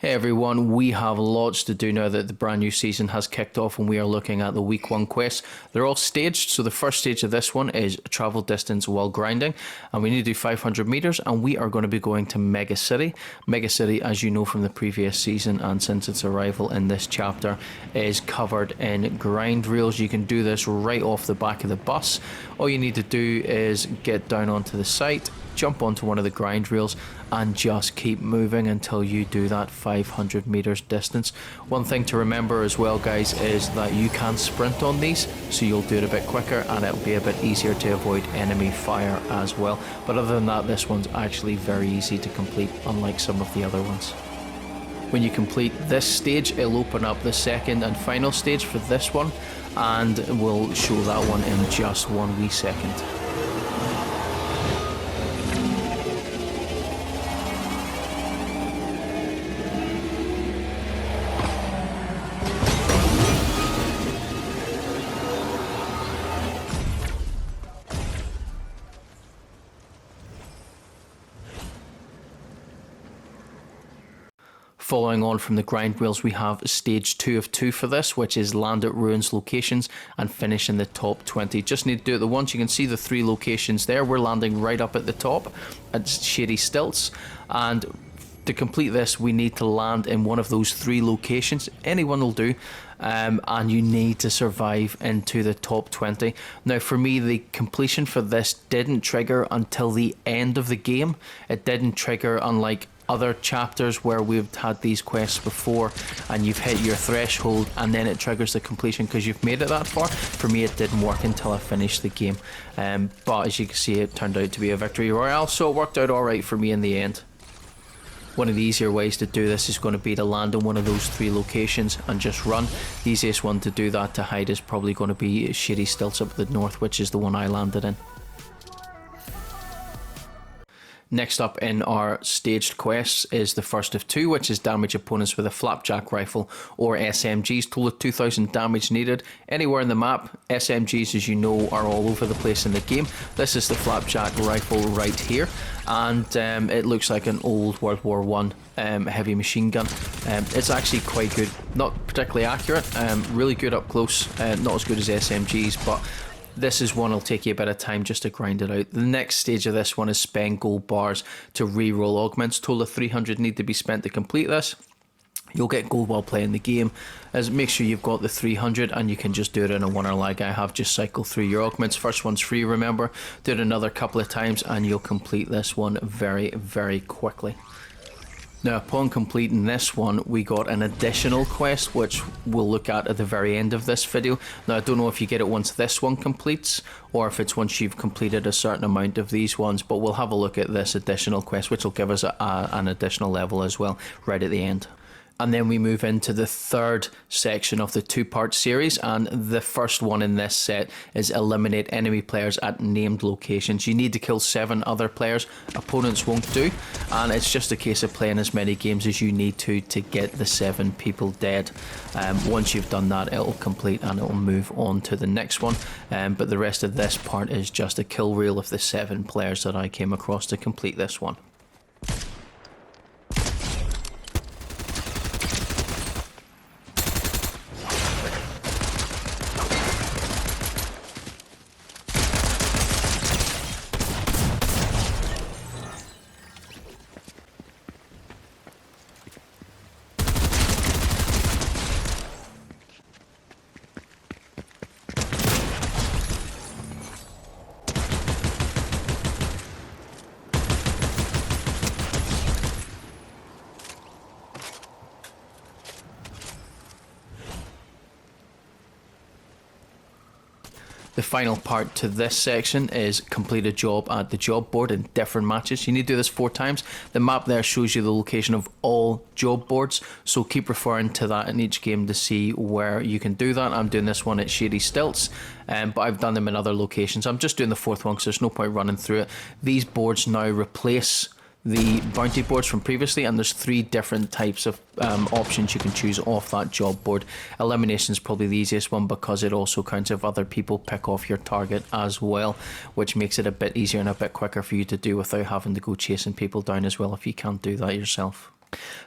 Hey everyone, we have lots to do now that the brand new season has kicked off, and we are looking at the week 1 quests. They're all staged, so the first stage of this one is travel distance while grinding, and we need to do 500 meters, and we are going to be going to Mega City. Mega City, as you know from the previous season and since its arrival in this chapter, is covered in grind reels. You can do this right off the back of the bus. All you need to do is get down onto the site, jump onto one of the grind reels, and just keep moving until you do that 500 meters distance. One thing to remember as well, guys, is that you can sprint on these, so you'll do it a bit quicker and it'll be a bit easier to avoid enemy fire as well. But other than that, this one's actually very easy to complete, unlike some of the other ones. When you complete this stage, it'll open up the second and final stage for this one, and we'll show that one in just 1 wee second. Following on from the grind wheels, we have stage 2 of 2 for this, which is land at ruins locations and finish in the top 20. Just need to do it the once. You can see the 3 locations there. We're landing right up at the top at Shady Stilts, and to complete this we need to land in one of those 3 locations. Anyone will do. And you need to survive into the top 20. Now for me, the completion for this didn't trigger until the end of the game. It didn't trigger, unlike other chapters where we've had these quests before and you've hit your threshold and then it triggers the completion because you've made it that far. For me, it didn't work until I finished the game, but as you can see, it turned out to be a victory royale, so it worked out alright for me in the end. One of the easier ways to do this is going to be to land in one of those 3 locations and just run. The easiest one to do that to hide is probably going to be Shady Stilts up at the north, which is the one I landed in. Next up in our staged quests is the first of 2, which is damage opponents with a FlapJack Rifle or SMGs. Total of 2000 damage needed anywhere in the map. SMGs, as you know, are all over the place in the game. This is the FlapJack Rifle right here, and it looks like an old World War I heavy machine gun. It's actually quite good, not particularly accurate, really good up close, not as good as SMGs, but this is one that'll take you a bit of time just to grind it out. The next stage of this one is spend gold bars to reroll augments. Total of 300 need to be spent to complete this. You'll get gold while playing the game. Make sure you've got the 300 and you can just do it in a winner like I have. Just cycle through your augments. First one's free, remember. Do it another couple of times and you'll complete this one very, very quickly. Now, upon completing this one, we got an additional quest, which we'll look at the very end of this video. Now, I don't know if you get it once this one completes, or if it's once you've completed a certain amount of these ones, but we'll have a look at this additional quest, which will give us an additional level as well, right at the end. And then we move into the third section of the 2-part series, and the first one in this set is eliminate enemy players at named locations. You need to kill 7 other players, opponents won't do, and it's just a case of playing as many games as you need to get the 7 people dead. Once you've done that, it'll complete and it'll move on to the next one, but the rest of this part is just a kill reel of the 7 players that I came across to complete this one. The final part to this section is complete a job at the job board in different matches. You need to do this 4 times. The map there shows you the location of all job boards, so keep referring to that in each game to see where you can do that. I'm doing this one at Shady Stilts, but I've done them in other locations. I'm just doing the 4th one because there's no point running through it. These boards now replace the bounty boards from previously, and there's 3 different types of options you can choose off that job board. Elimination is probably the easiest one because it also counts if other people pick off your target as well, which makes it a bit easier and a bit quicker for you to do without having to go chasing people down as well if you can't do that yourself.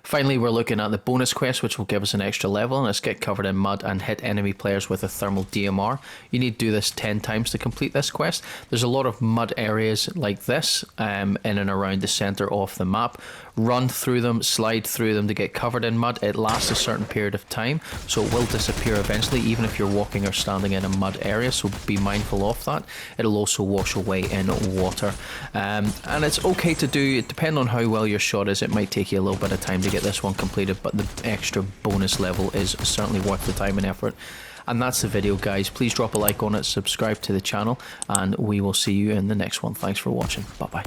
Finally, we're looking at the bonus quest, which will give us an extra level, and it's get covered in mud and hit enemy players with a thermal DMR. You need to do this 10 times to complete this quest. There's a lot of mud areas like this in and around the center of the map. Run through them, slide through them to get covered in mud. It lasts a certain period of time, so it will disappear eventually, even if you're walking or standing in a mud area, so be mindful of that. It'll also wash away in water. And it's okay to do, depending on how well your shot is, it might take you a little bit of time to get this one completed, but the extra bonus level is certainly worth the time and effort. And that's the video, guys. Please drop a like on it, subscribe to the channel, and we will see you in the next one. Thanks for watching. Bye bye.